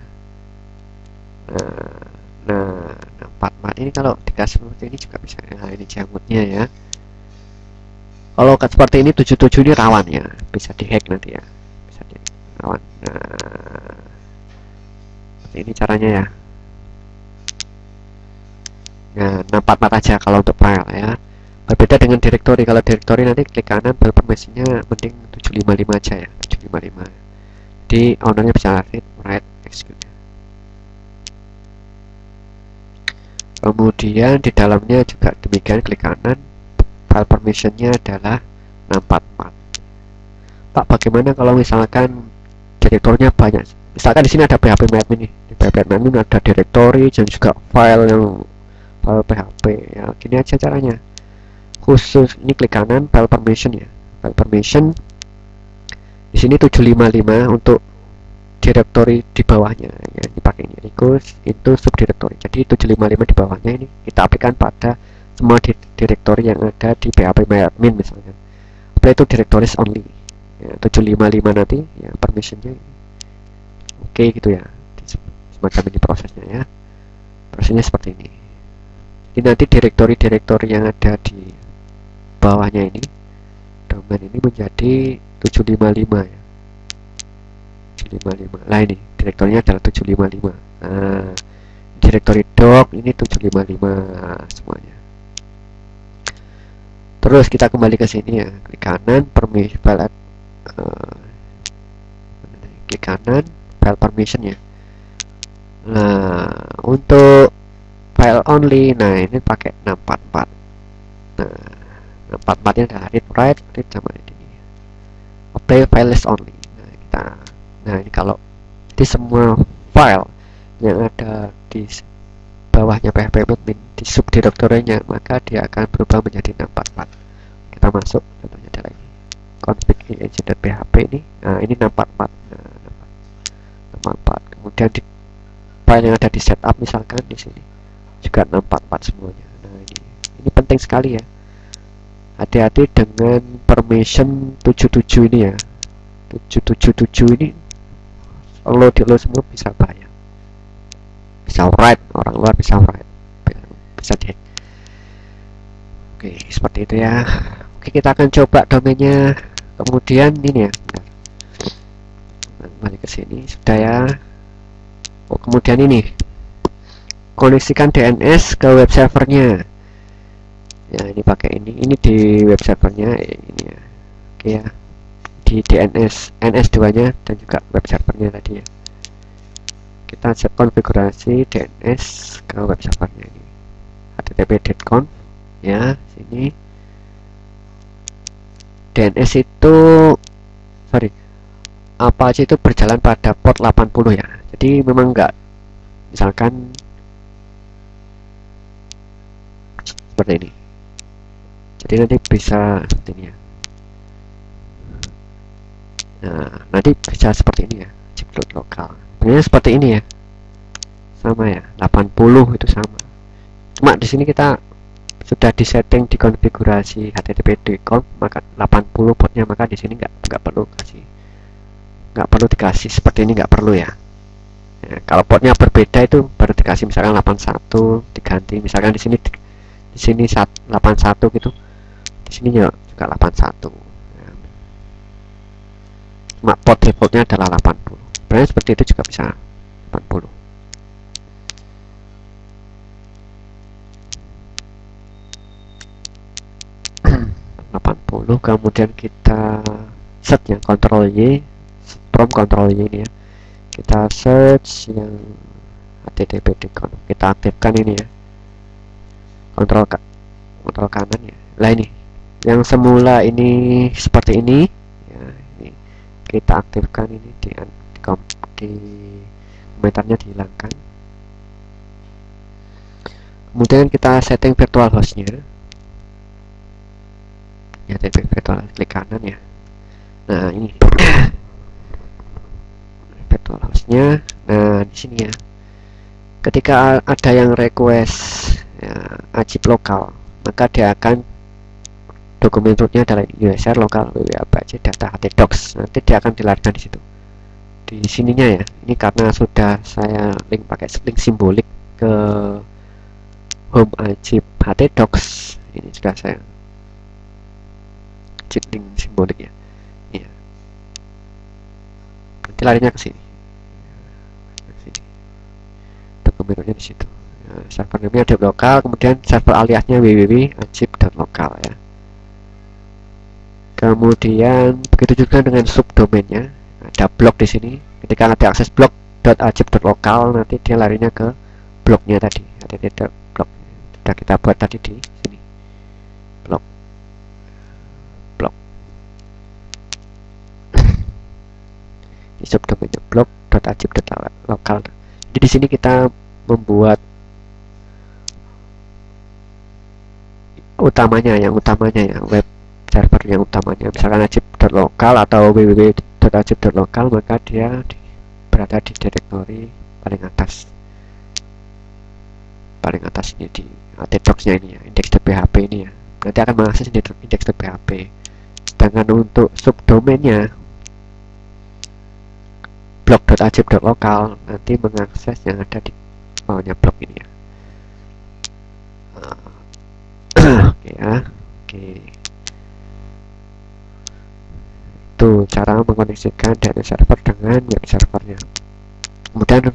Nah 44 ini kalau dikasih seperti ini juga bisa. Nah ini jamutnya ya. Kalau seperti ini 77 ini rawan ya, bisa dihack nanti ya. Nah, ini caranya ya. Nah, 644 aja kalau untuk file ya. Berbeda dengan directory. Kalau directory nanti klik kanan, file permissionnya mending 755 aja ya, 755. Di ownernya bisa read, write, execute. Kemudian di dalamnya juga demikian, klik kanan, file permissionnya adalah 644. Pak, bagaimana kalau misalkan direktorinya banyak. Misalkan di sini ada php-admin nih, di php-admin ada direktori dan juga file yang file php ya. Gini aja caranya, khusus ini klik kanan file permission ya, file permission di sini 755 untuk direktori di bawahnya ya, dipakai ini itu subdirektori. Jadi 755 di bawahnya ini kita aplikasikan pada semua direktori yang ada di php-admin misalnya. Apply itu directories only ya, 755 nanti ya permissionnya oke gitu ya, semacam ini prosesnya ya, prosesnya seperti ini. Jadi nanti direktori-direktori yang ada di bawahnya ini domain ini menjadi 755 ya, 755. Lah ini direktorinya adalah 755. Nah, direktori doc ini 755 semuanya. Terus kita kembali ke sini ya, klik kanan permission file, klik kanan file permission ya. Nah, untuk file only, nah ini pakai 644. Nah, 644 nya adalah read write sama ini. Apply file list only. Nah ini kalau di semua file yang ada di bawahnya php-admin di subdirektorinya, maka dia akan berubah menjadi 644. Kita masuk, contohnya adalah ini config engine.php ini. Nah ini 644. Nah, 644. Kemudian di file yang ada di setup misalkan di sini juga 644 semuanya. Nah ini penting sekali ya. Hati-hati dengan permission 77 ini ya. 777 ini lo semua bisa bahaya, bisa write, orang luar bisa write, bisa di. Oke seperti itu ya. Oke kita akan coba domainnya, kemudian ini ya, balik ke sini sudah ya. Oh kemudian ini koneksikan DNS ke web servernya ya, ini pakai ini di web servernya ini ya. Oke ya, di DNS NS2 nya dan juga web servernya tadi ya. Kita set konfigurasi DNS ke web servernya ini http://conf ya. Sini DNS itu Apache itu berjalan pada port 80 ya. Jadi memang enggak, misalkan seperti ini, jadi nanti bisa seperti ini ya. Nah, nanti bisa seperti ini ya, chipload lokal. Sebenarnya seperti ini ya, sama ya, 80 itu sama. Cuma di sini kita sudah disetting di konfigurasi http://conf maka 80 portnya, maka di sini nggak perlu dikasih seperti ini, nggak perlu ya. Ya. Kalau portnya berbeda itu baru dikasih, misalkan 81 diganti, misalkan di sini 81 gitu, di sini juga 81. Port defaultnya adalah 80. Sebenarnya seperti itu juga bisa 80. Kemudian kita search yang Ctrl Y, from Ctrl Y ini ya, kita search yang http://conf, kita aktifkan ini ya, Ctrl kanan ya. Lah ini yang semula ini seperti ini ya, ini kita aktifkan ini di komentarnya dihilangkan. Kemudian kita setting virtual hostnya ya, virtual, klik kanan ya. Nah ini virtual hostnya. Nah di sini ya, ketika ada yang request ya, ajib lokal, maka dia akan dokumen rootnya adalah user lokal www.apache data htdocs. Nanti dia akan dilarikan di situ, di sininya ya. Ini karena sudah saya link pakai link simbolik ke home ajib htdocs, ini sudah saya link simbolik ya. Iya. Nanti larinya ke sini. Dokumen rootnya di situ. Nah, server name-nya ada lokal, kemudian server aliasnya www.ajib.local ya. Kemudian begitu juga dengan subdomainnya, ada blog di sini. Ketika nanti akses blog.ajib.local, nanti dia larinya ke blognya tadi, http://blog. Sudah kita buat tadi di sini, blog. di subdomainnya blog.ajib.local. Jadi di sini kita membuat yang utamanya ya, web server yang utamanya, misalkan ajib.local atau www.ajib.local, maka dia berada di direktori paling atas ini di docs-nya ini ya, index.php ini ya, nanti akan mengakses index.php. Sedangkan untuk subdomainnya blog.ajib.local nanti mengakses yang ada di bawahnya blog ini ya. Oke ya, oke. Itu cara mengkoneksikan DNS server dengan web servernya. Kemudian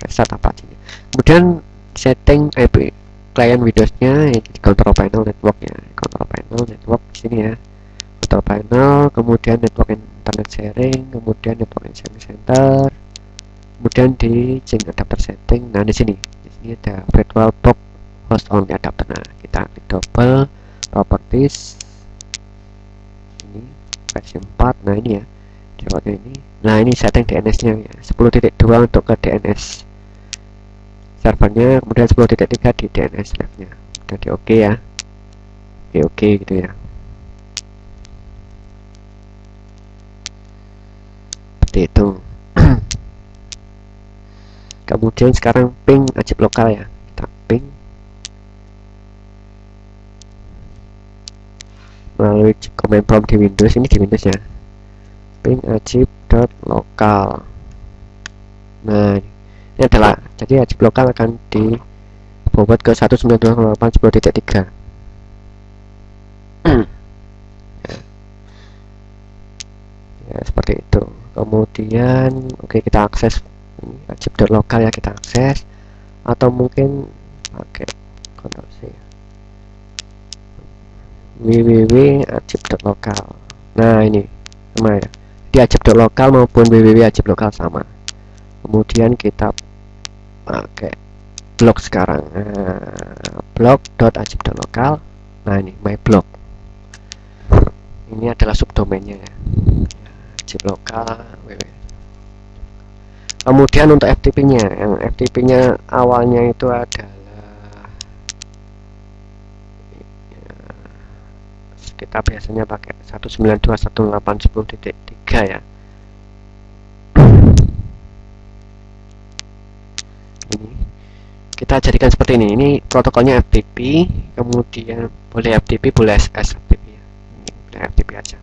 restart apa aja. Kemudian setting IP client Windows-nya di control panel network ya. Control panel network di sini ya. Control panel, kemudian network internet sharing, kemudian network sharing center, kemudian di change adapter setting. Nah di sini ada virtual box host only adapter. Nah kita klik double properties ini versi 4. Nah ini ya defaultnya ini. Nah ini setting DNS nya ya, 10.2 untuk ke DNS servernya, kemudian 10.3 di DNS ref nya. Udah di oke ya, oke gitu ya, seperti itu. Kemudian sekarang ping ajib lokal ya, kita ping melalui command prompt di Windows, ini di Windows ya, ping ajib.local. Nah ini adalah, jadi ajib lokal akan di forward ke 192.168.10.3. Ya seperti itu. Kemudian oke, kita akses ajib.local ya, kita akses, atau mungkin pakai Ctrl C www.ajib.local. Nah ini sama ya, di ajib.local maupun www.ajib.local sama. Kemudian kita pakai blog sekarang, blog.ajib.local. Nah ini my blog, ini adalah subdomainnya ya, ajib lokal. Kemudian untuk FTP nya, yang FTP nya awalnya itu adalah kita biasanya pakai 192.168.10.3 ya. Ini kita jadikan seperti ini. Ini protokolnya FTP, kemudian boleh FTP, boleh SSFTP ya. Ini boleh FTP aja.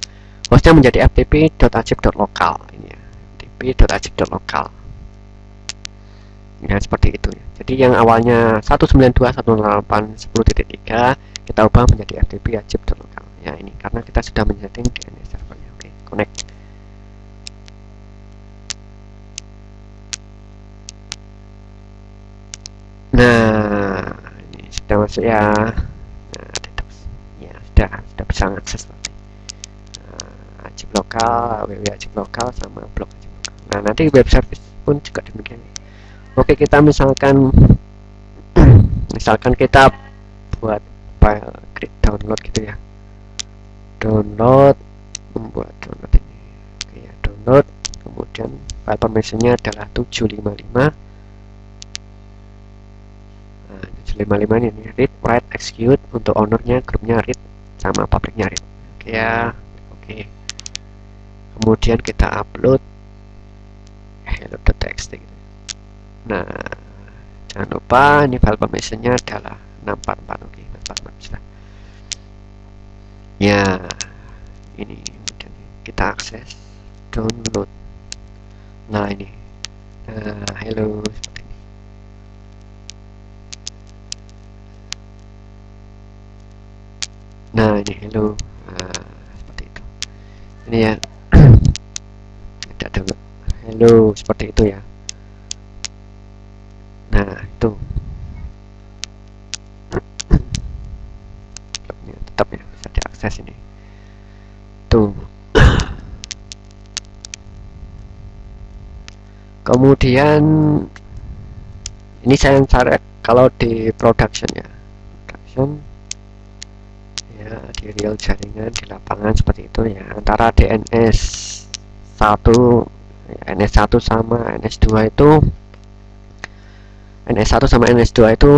Hostnya menjadi ftp.ajib.local ini ya, ftp.ajib.local ya, seperti itu ya. Jadi yang awalnya 192.168.10.3 kita ubah menjadi ftp ajib.local ya, ini karena kita sudah menyeting DNS servernya. Oke, connect. Nah ini sudah masuk ya. Nah ya, sudah bisa akses ajib lokal, www ajib lokal sama blog ajib lokal. Nah nanti web service pun juga demikian. Oke, kita misalkan kita buat file create download gitu ya, membuat download ini. Oke ya, download, kemudian file permissionnya adalah 755. Nah 755 ini read, write, execute. Untuk ownernya, grupnya read, sama publicnya read. Oke ya, oke. Kemudian kita upload hello.txt gitu. Nah jangan lupa ini file permissionnya adalah 644. Oke, 644 sudah ya. Ini kemudian kita akses download. Nah ini hello seperti ini. Nah ini hello, seperti itu ini ya. Ada download hello seperti itu ya. Nah itu tetap ya bisa diakses ini tuh. Kemudian ini saya cari kalau di production ya, production ya, di real jaringan di lapangan seperti itu ya, antara DNS 1 NS1 sama NS2 itu itu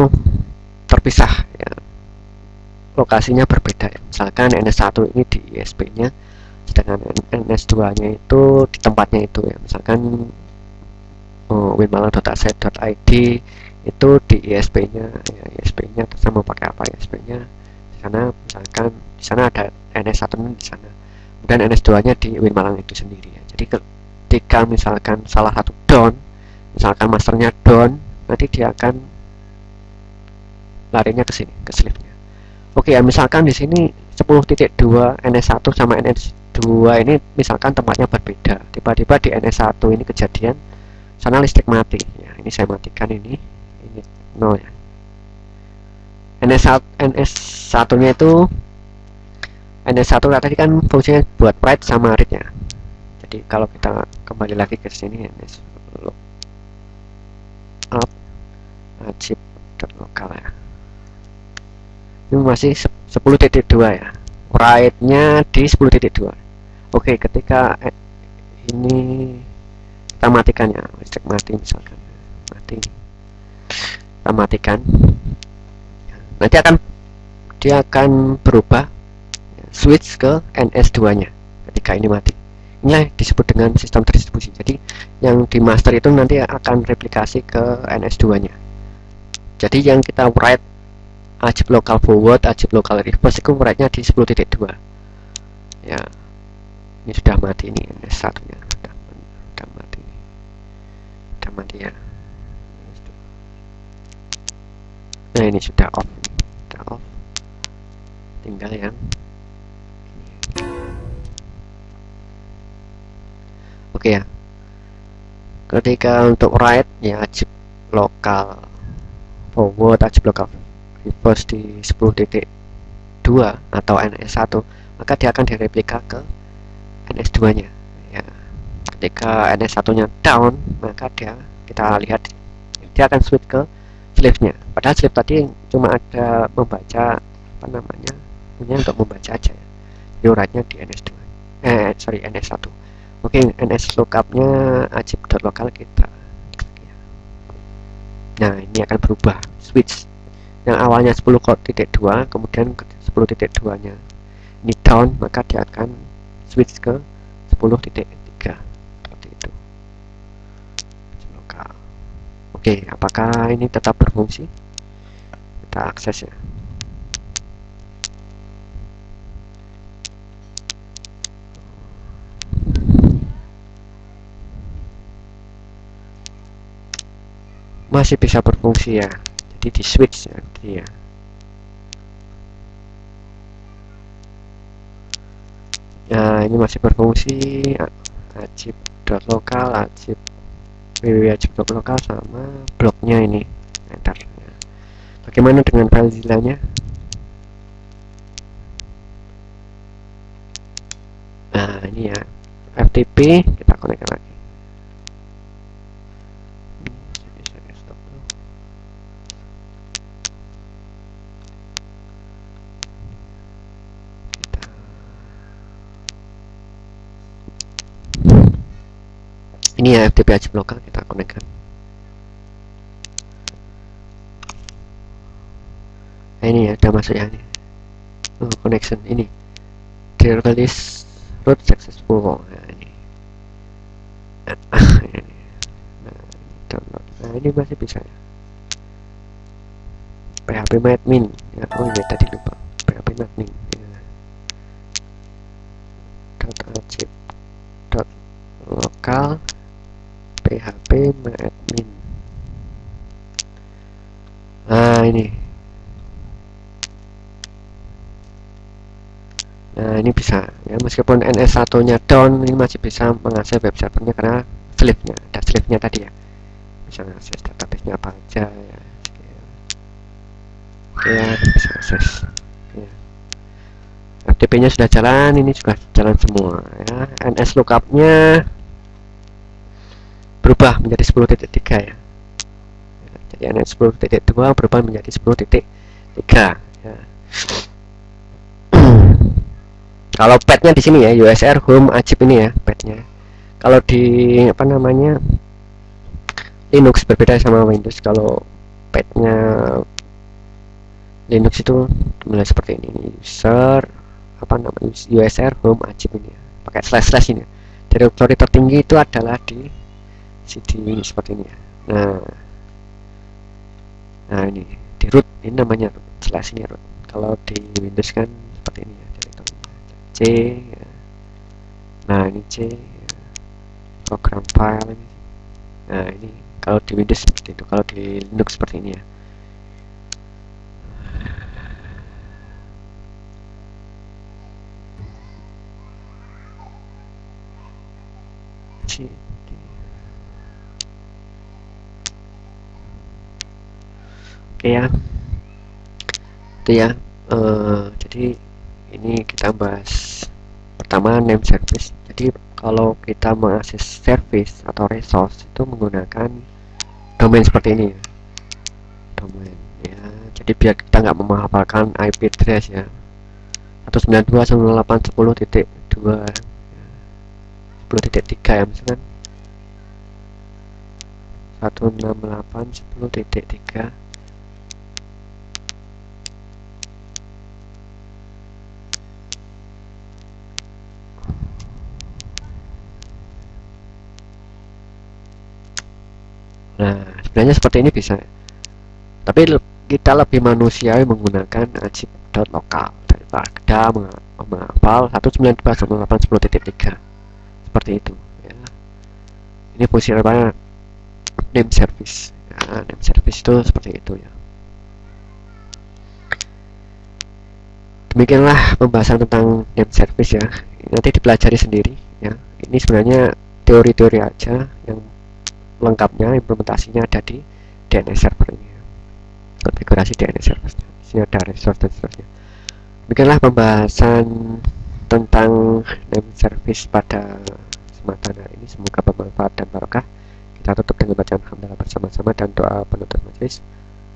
terpisah ya, lokasinya berbeda ya. Misalkan NS1 ini di ISP nya, sedangkan NS2 nya itu di tempatnya itu ya, misalkan winmalang.aset.id itu di ISP nya ya, ISP nya terus mau pakai apa ISP nya di sana, misalkan di sana ada NS1 di sana, kemudian NS2 nya di Winmalang itu sendiri ya. Jadi ketika misalkan salah satu down, misalkan masternya down, nanti dia akan larinya ke sini, ke sleeve-nya. Oke ya, misalkan di sini 10.2 NS1 sama NS2 ini misalkan tempatnya berbeda, tiba-tiba di NS1 ini kejadian sana listrik mati ya, ini saya matikan ini 0 ya. NS1 nya itu NS1 tadi kan fungsinya buat write sama read ya. Jadi kalau kita kembali lagi ke sini NS up archive.local ya, ini masih 10.2 ya, write nya di 10.2. Oke, ketika ini kita matikan ya, listrik mati misalkan, mati, kita matikan, nanti dia akan berubah ya, switch ke NS2 nya ketika ini mati. Ini disebut dengan sistem distribusi. Jadi yang di master itu nanti akan replikasi ke NS2 nya. Jadi yang kita write ajib local forward, ajib local reverse itu write nya di 10.2 ya. Ini sudah mati, ini NS1 nya sudah mati, sudah mati ya. Nah ini sudah off, tinggal yang oke ya. Ketika untuk write ya ajib lokal forward, ajib lokal reverse di 10.2 atau NS1, maka dia akan direplika ke NS2 nya ya. Ketika NS1 nya down, maka kita lihat dia akan switch ke sleeve nya, padahal sleeve tadi cuma ada membaca apa namanya, punya untuk membaca aja ya. Jadi write nya di NS2 NS1. Oke, NS lookupnya ajib.local kita. Nah, ini akan berubah switch. Yang awalnya 10.2 kemudian ke 10.2 nya ini down, maka dia akan switch ke 10.3 seperti itu. Lokal. Oke, apakah ini tetap berfungsi? Kita akses ya. Masih bisa berfungsi ya, jadi di switch ya dia. Nah ini masih berfungsi ajib.local, www.ajib.local sama bloknya ini enter ya. Bagaimana dengan FileZilla nya? Nah ini ya FTP, kita konekkan lagi. Ini ya FTP ajib lokal, kita konekkan. Nah ini ya udah masuk ya ini. Connection ini release root successful. Nah ini. Download. Nah ini masih bisa ya. PHP admin ya. Oh iya tadi lupa PHP admin ya. .ajib.local PHP admin. Nah ini. Nah ini bisa ya, meskipun NS1 nya down, ini masih bisa mengakses web servernya karena sleeve-nya, ada sleeve-nya tadi ya, bisa mengakses database-nya apa aja ya. Oke ya, bisa akses ya. FTP nya sudah jalan, ini juga jalan semua ya. NS lookup-nya berubah menjadi 10.3 ya. Jadi NS 10.2 berubah menjadi 10.3 ya. Kalau padnya di sini ya, USR home ajib ini ya padnya. Kalau di apa namanya Linux berbeda sama Windows. Kalau padnya Linux itu mulai seperti ini, user apa namanya usr home ajib ini ya, pakai slash slash ini ya. Direktori tertinggi itu adalah di cd ini seperti ini ya. Nah ini di root, ini namanya root, slash ini root. Kalau di Windows kan seperti ini ya, direktorinya c ya. Nah ini c ya, program file ini. Nah ini kalau di Windows seperti itu, kalau di Linux seperti ini ya. Oke ya, itu ya. Jadi ini kita bahas pertama name service. Jadi kalau kita mengakses service atau resource itu menggunakan domain seperti ini ya, domain ya. Jadi biar kita nggak menghafalkan IP address ya, 192.168.10.2 10.3 ya, misalkan 168.10.3. Nah sebenarnya seperti ini bisa, tapi kita lebih manusiawi menggunakan ajib.lokal daripada menghafal 192.168.10.3 seperti itu ya. Ini fungsi apa? Name service ya, name service itu seperti itu ya. Demikianlah pembahasan tentang name service ya, nanti dipelajari sendiri ya. Ini sebenarnya teori-teori aja, yang lengkapnya implementasinya ada di DNS server ini, konfigurasi DNS server, sini ada resource dan seterusnya. Demikianlah pembahasan tentang name service pada kesempatan hari ini, semoga bermanfaat dan barokah. Kita tutup dengan bacaan hamdalah bersama-sama dan doa penutup majelis.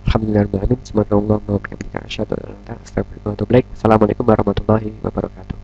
Alhamdulillahirabbil alamin. Semoga Allah memberikan kita asyhadu an la ilaha illallah. Assalamualaikum warahmatullahi wabarakatuh.